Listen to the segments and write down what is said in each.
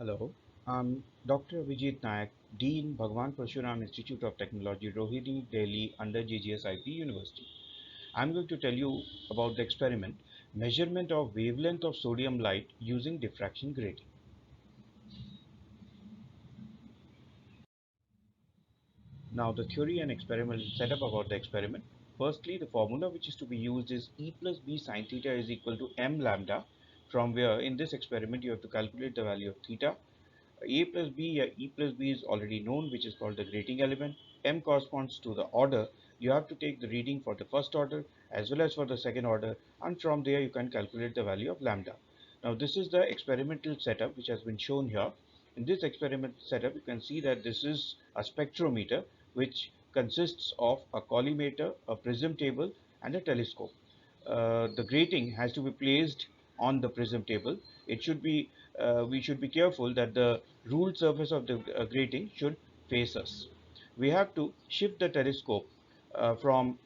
Hello, I'm Dr. Vijit Nayak, Dean, Bhagwan Parshuram Institute of Technology, Rohini, Delhi, under GGSIP University. I'm going to tell you about the experiment measurement of wavelength of sodium light using diffraction grating. Now, the theory and experimental setup about the experiment. Firstly, the formula which is to be used is E plus B sine theta is equal to m lambda, from where in this experiment you have to calculate the value of theta. A plus B, E plus B is already known, which is called the grating element. M corresponds to the order. You have to take the reading for the first order as well as for the second order, and from there you can calculate the value of lambda. Now this is the experimental setup which has been shown here. In this experimental setup, you can see that this is a spectrometer which consists of a collimator, a prism table, and a telescope. The grating has to be placed on the prism table. It should be we should be careful that the ruled surface of the grating should face us. We have to shift the telescope from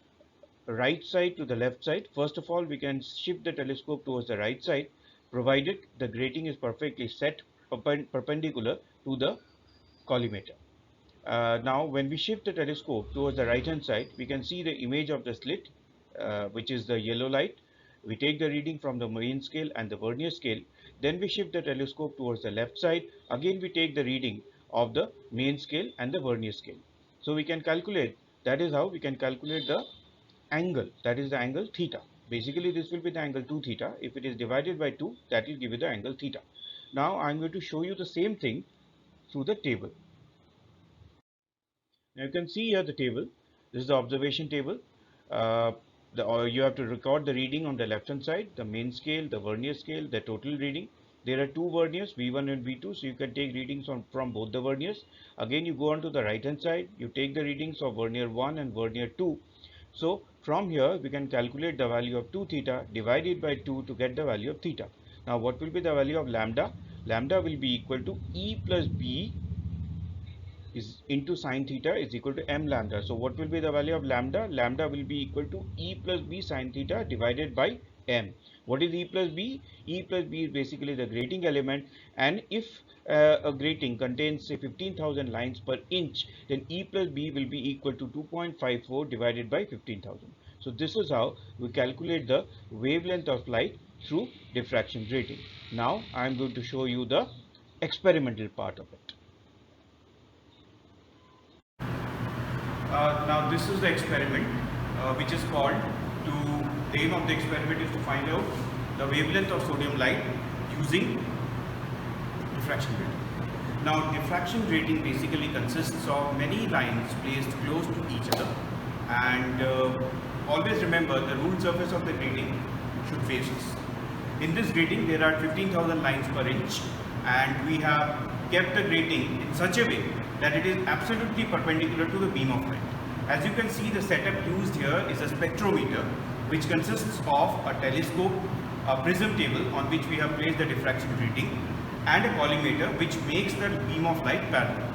right side to the left side. First of all, we can shift the telescope towards the right side, provided the grating is perfectly set perpendicular to the collimator. Now, when we shift the telescope towards the right hand side, we can see the image of the slit, which is the yellow light. We take the reading from the main scale and the vernier scale. Then we shift the telescope towards the left side. Again, we take the reading of the main scale and the vernier scale. So we can calculate, that is how we can calculate the angle, that is the angle theta. Basically, this will be the angle 2 theta. If it is divided by 2, that will give you the angle theta. Now, I am going to show you the same thing through the table. Now you can see here the table. This is the observation table. Uh, you have to record the reading on the left hand side, the main scale, the vernier scale, the total reading. There are two verniers, V1 and V2, so you can take readings from both the verniers. Again, you go on to the right hand side, you take the readings of vernier 1 and vernier 2. So from here, we can calculate the value of 2 theta divided by 2 to get the value of theta. Now, what will be the value of lambda? Lambda will be equal to E plus B is into sine theta is equal to m lambda. So what will be the value of lambda? Lambda will be equal to E plus B sine theta divided by m. What is E plus B? E plus B is basically the grating element, and if a grating contains say 15,000 lines per inch, then E plus B will be equal to 2.54 divided by 15,000. So this is how we calculate the wavelength of light through diffraction grating. Now I am going to show you the experimental part of it. Now this is the experiment which is called to the aim of the experiment is to find out the wavelength of sodium light using diffraction grating. Now diffraction grating basically consists of many lines placed close to each other, and always remember the ruled surface of the grating should face us. In this grating there are 15,000 lines per inch, and we have kept the grating in such a way that it is absolutely perpendicular to the beam of light. As you can see, the setup used here is a spectrometer which consists of a telescope, a prism table on which we have placed the diffraction grating, and a collimator which makes the beam of light parallel.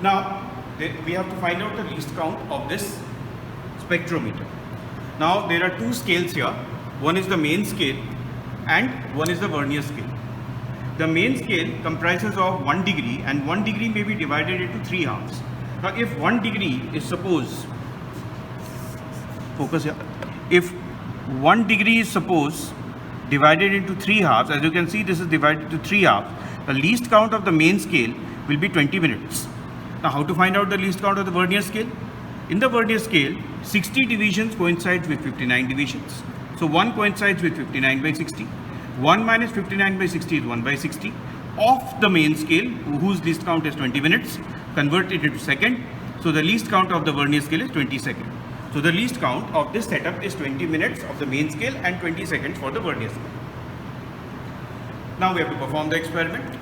Now we have to find out the least count of this spectrometer. Now there are two scales here. One is the main scale and one is the vernier scale. The main scale comprises of 1 degree, and 1 degree may be divided into 3 halves. Now if 1 degree is focus here, if 1 degree is divided into 3 halves, as you can see this is divided into 3 halves, the least count of the main scale will be 20 minutes. Now how to find out the least count of the vernier scale? In the vernier scale, 60 divisions coincides with 59 divisions. So 1 coincides with 59 by 60. 1 minus 59 by 60 is 1 by 60 of the main scale, whose least count is 20 minutes, convert it into second. So the least count of the vernier scale is 20 seconds. So the least count of this setup is 20 minutes of the main scale and 20 seconds for the vernier scale. Now we have to perform the experiment.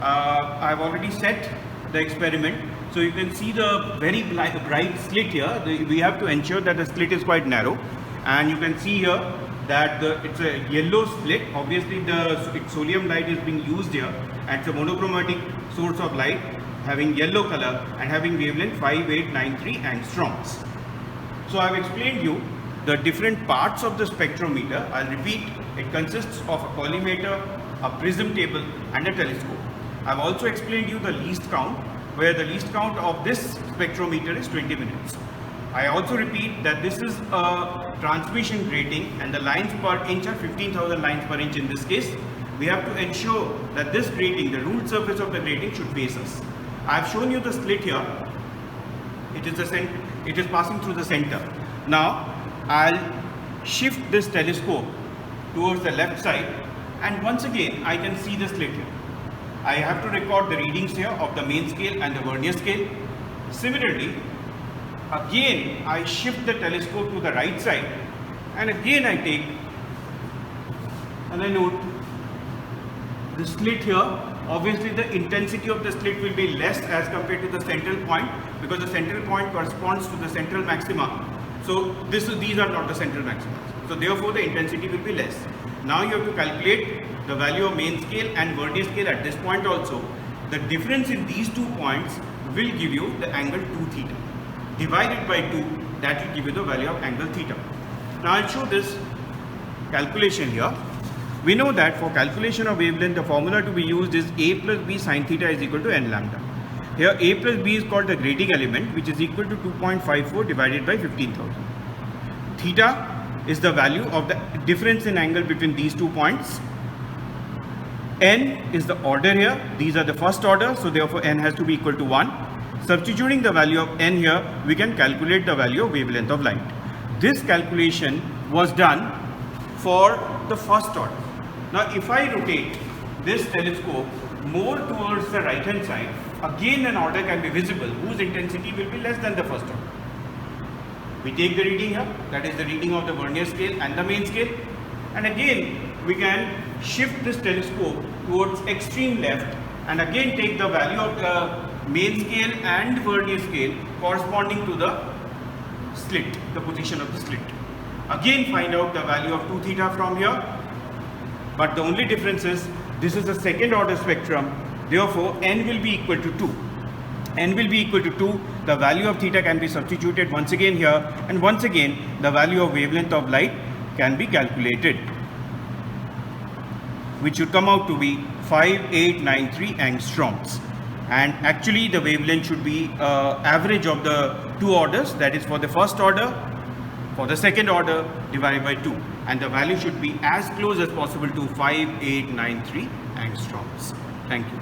I have already set the experiment. So you can see the very bright slit here. We have to ensure that the slit is quite narrow, and you can see here that it's a yellow slit. Obviously its sodium light is being used here, and it's a monochromatic source of light having yellow color and having wavelength 5893 angstroms. So I have explained you the different parts of the spectrometer. I'll repeat, it consists of a collimator, a prism table and a telescope. I've also explained you the least count, where the least count of this spectrometer is 20 minutes. I also repeat that this is a transmission grating and the lines per inch are 15,000 lines per inch in this case. We have to ensure that this grating, the ruled surface of the grating, should face us. I have shown you the slit here. It is passing through the center. Now I'll shift this telescope towards the left side, and once again I can see the slit here. I have to record the readings here of the main scale and the vernier scale. Similarly, again I shift the telescope to the right side, and again I take and I note the slit here. Obviously the intensity of the slit will be less as compared to the central point, because the central point corresponds to the central maxima. So these are not the central maxima. So therefore the intensity will be less. Now you have to calculate the value of main scale and vernier scale at this point also. The difference in these 2 points will give you the angle 2 theta. Divided by 2, that will give you the value of angle theta. Now I'll show this calculation here. We know that for calculation of wavelength, the formula to be used is A plus B sin theta is equal to n lambda. Here A plus B is called the grating element, which is equal to 2.54 divided by 15,000. Theta is the value of the difference in angle between these 2 points. N is the order here. These are the first order, so therefore n has to be equal to 1. Substituting the value of n here, we can calculate the value of wavelength of light. This calculation was done for the first order. Now if I rotate this telescope more towards the right hand side, again an order can be visible whose intensity will be less than the first order. We take the reading here, that is the reading of the vernier scale and the main scale, and again we can shift this telescope towards extreme left and again take the value of the main scale and vernier scale corresponding to the slit, the position of the slit. Again find out the value of 2 theta from here, but the only difference is this is a second order spectrum, therefore n will be equal to 2. N will be equal to 2, the value of theta can be substituted once again here, and once again the value of wavelength of light can be calculated, which should come out to be 5893 angstroms. And actually the wavelength should be average of the 2 orders, that is for the first order, for the second order divided by 2, and the value should be as close as possible to 5893 angstroms. Thank you.